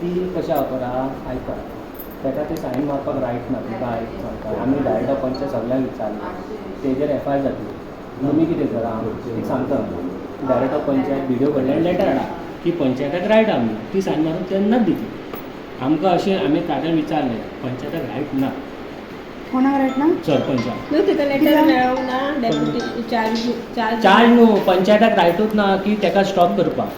ती कशा करा ऐका ताका ती सायन मारपाक रायट ना तुका सांगता आमी डायरेक्ट पंच सगळ्यांक विचारले तेजेर FIR जातली तुमी कितें करा ती सांगता डायरेक्ट पंचायत व्हिडिओ कडल्यान लेटर हाडा की पंचायताक रायट आमी ती सायन मारून तेन्नाच दितली आमकां अशें आमी ताणें विचारलें पंचायताक रायट ना कोणाक रायट ना सरपंचाक न्हू तिका लेटर मेळोंक ना डेप्युटी चार्ज न्हू पंचायताक रायटूच ना की ताका स्टॉप करपाक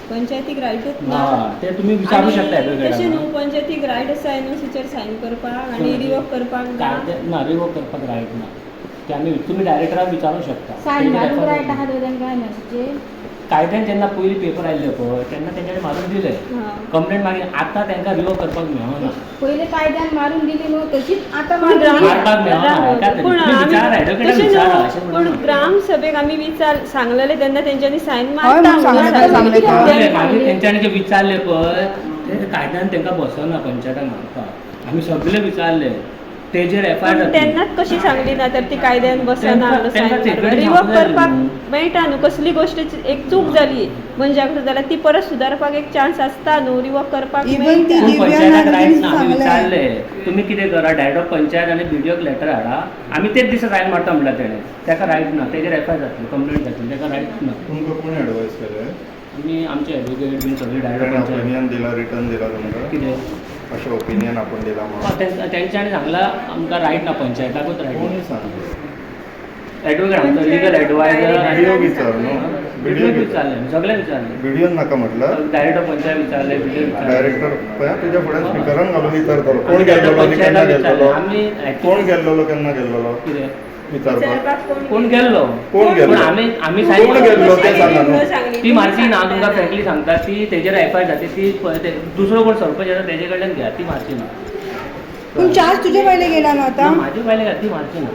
पंचायतीक रायटूच ना ते तुमी विचारूं शकता तशें न्हू पंचायतीक रायट आसा एनओसीचेर सायन करपाक आनी रिवोक करपाक ना रिवोक करपाक रायट ना ते आमी तुमी डायरेक्टराक विचारूं शकता सायन मारूंक रायट आहा तांकां एनओसीचेर कायद्यान जेन्ना पयलीं पेपर आयल्ले पळय तेन्ना तेंच्यानी मारून दिले कंप्लेंट मागीर आतां तांकां रिवोक करपाक मेळना पयले कायद्यान मारून दिली न्हू तशीच आतां मारपाक मेळना पूण ग्राम सभेक आमी सांगलेले तेन्ना तेंच्यांनी सायन मागीर तेंच्यांनी जे विचारले पळय ते कायद्यान तांकां बसना पंचायताक मारपाक आमी सगळे विचारले तेजेर FIR जातली तेन्नाच कशी सांगली ना तर ती कायद्यान बसना रिवोक करपाक मेळटा न्हू कसली गोश्ट एक चूक जाली मनशाक जाल्यार ती परत सुदारपाक एक चान्स आसता न्हू रिवोक करपाक पंचायताक रायट ना आमी विचारले तुमी कितें करा डायरेक्ट पंचायत आनी BDOक लेटर हाडा आमी तेच दिसा सायन मारता म्हणल्यार तेणें ताका रायट ना तेजेर FIR जातली कंप्लेंट जातली ताका रायट ना तुमकां कोणी एडवायस केलें आमी आमचे एडवोकेट बीन सगळे डायरेक्ट ओपिनियन दिला रिटर्न दिला तुमकां कितें अशें ओपिनियन आपण दिला म्हणून तेंच्यांनी सांगला आमकां रायट ना पंचायताकूच रायट कोणी सांगलें एडवोकेट आमचो लिगल एडवायजर BDO विचार न्हू BDO विचारले सगळे विचारले BDO नाका म्हटलं डायरेक्ट पंचायत विचारले BDO विचारले डायरेक्टर पळय तुज्या फुड्यान स्पिकरान घालून विचारतलो कोण गेल्लो आनी केन्ना गेल्लो आमी कोण गेल्लो केन्ना गेल्लो कितें विचारपाक कोण गेल्लो कोण गेल्लो आमी कोण गेल्लो ते सांगा न्हू ती मारची ना तुमकां फ्रँकली सांगता ती तेजेर FIR जाते ती दुसरो कोण सरपंच येता तेजे कडल्यान घ्या ती मारची ना पूण चार्ज तुजे पयले गेला न्हू आतां म्हाजी बायले घात ती मारची ना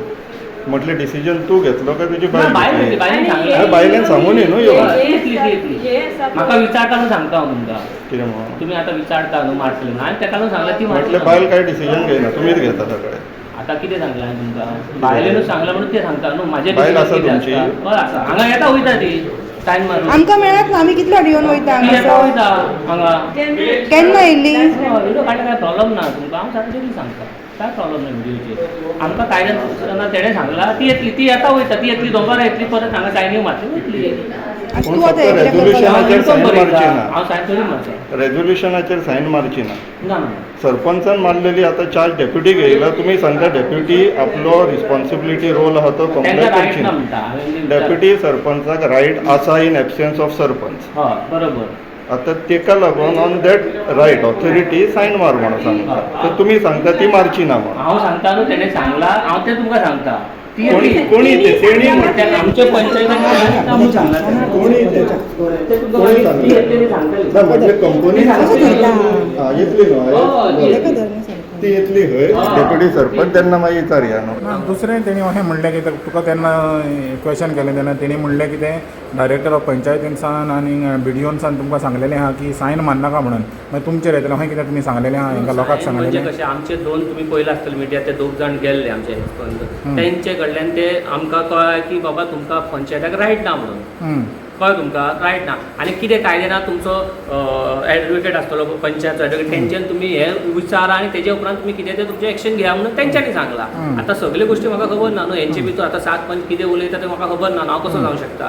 म्हटलें डिसिजन तूं घेतलो काय तुजी बायलेन सांगलें बायलेन सांगून न्हू म्हाका विचारता न्हू सांगता हांव तुमकां कितें म्हणून तुमी आतां विचारता न्हू मारतले न्हू हांवें ताका न्हू सांगलें ती म्हटलें मारतली बायल काय डिसिजन घेयना तुमीच घेता सगळें आतां कितें सांगलां हांवें तुमकां बायलेनूच सांगलां म्हणून ते सांगता न्हू म्हाजे बायल आसा तुमची? हय आसा हांगा येता वयता ती सायन मारून आमकां मेळत ना आमी कितलो येवन वयता ती येता वयता हांगा केन्ना येयल्ली व्हिडिओ काडटा काय प्रॉब्लम ना तुमकां हांव सारकें सांगता काय प्रॉब्लम ना व्हिडिओचेर आमकां कायद्यान तेणें सांगलां ती येतली ती येता वयता ती येतली दोनबारा येतली परत हांगा सायनींग मारची वयतली पूण फक्त रेझोल्युशनाचेर सायन मारची ना हांव सायन थोडी मारता रेझोल्युशनाचेर सायन मारची ना ना ना सरपंचान मारलेली आता चार्ज डेप्युटी घेयला तुम्ही सांगता डेप्युटी आपलो रिस्पॉन्सिबिलिटी रोल आहा तो कंप्लीट तांकां रायट करची ना ना म्हणटा हांवें डेप्युटी सरपंचाक रायट आसा इन एबसेन्स ऑफ सरपंच हय बरोबर आता तेका लागून on that right authority sign मार म्हणून सांगता तर तुमी सांगता ती मारची ना म्हणून हांव सांगता न्हू तेणें सांगलां हांव तें तुमकां सांगता ती कोणी ते तेणी आमचे पंचायतीन आमी सांगलां कोणी ते ते तुमकां ती येतली सांगतली ना म्हणजे कंपनी येतली हय, ती येतली. न्हू ती येतली खंय डेप्युटी सरपंच तेन्ना मागीर विचारया न्हू दुसरें तेणी अशें म्हणलें की तुका तेन्ना क्वेश्चन केलें तेन्ना तेणी म्हणलें की तें डायरेक्टर ऑफ पंचायतीनसान आनी BDOनसान तुमकां सांगलेलें आहा की सायन मारनाका म्हणून मागीर तुमचेर येतलें अशें कितें तुमी सांगलेलें आहा हांकां लोकांक म्हणजे सांगलेलें कशें आमचे दोन तुमी पयला आसतले मिडिया ते दोग जाण गेल्ले आमचे हेल्थ तेंचे कडल्यान ते आमकां कळ्ळें की बाबा तुमकां पंचायताक रायट ना म्हणून कळ्ळें तुमकां रायट ना आनी कितें कायदेना तुमचो एडवोकेट आसतलो पंचायत एडवोकेट तेंच्यान तुमी हे विचारा आनी तेजे उपरांत तुमी कितें तें तुमचें एक्शन घेया म्हणून तेंच्यांनी सांगलां आतां सगळे गोश्टी म्हाका खबर ना न्हू हेंचे भितर आतां 7 पंच कितें उलयता तें म्हाका खबर ना हांव कसो सांगूं शकता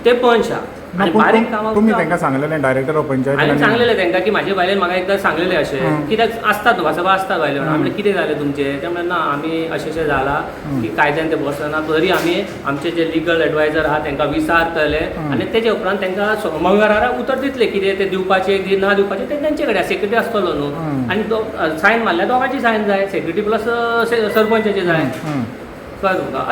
ते पंच आहा आनी बारीक कामां तुमी तांकां सांगलेलें डायरेक्टर ऑफ पंचायत हांवें सांगलेलें तांकां की म्हाजे बायलेन म्हाका एकदां सांगलेलें अशें कित्याक आसता न्हू भासाभास आसता बायले म्हणून हांवें कितें जालें तुमचें ते म्हणलें ना आमी अशें जाला की कायद्यान तें बसना तरी आमी आमचे जे लिगल एडवायजर आहा तांकां विचारतले आनी तेजे उपरांत तांकां मंगळारा उतर दितले कितें तें दिवपाचें ना दिवपाचें तें तेंचे कडेन सेक्रेटरी आसतलो न्हू आनी सायन मारल्यार दोगांची सायन जाय सेक्रेटरी प्लस सरपंचाची जाय कळ्ळें तुमकां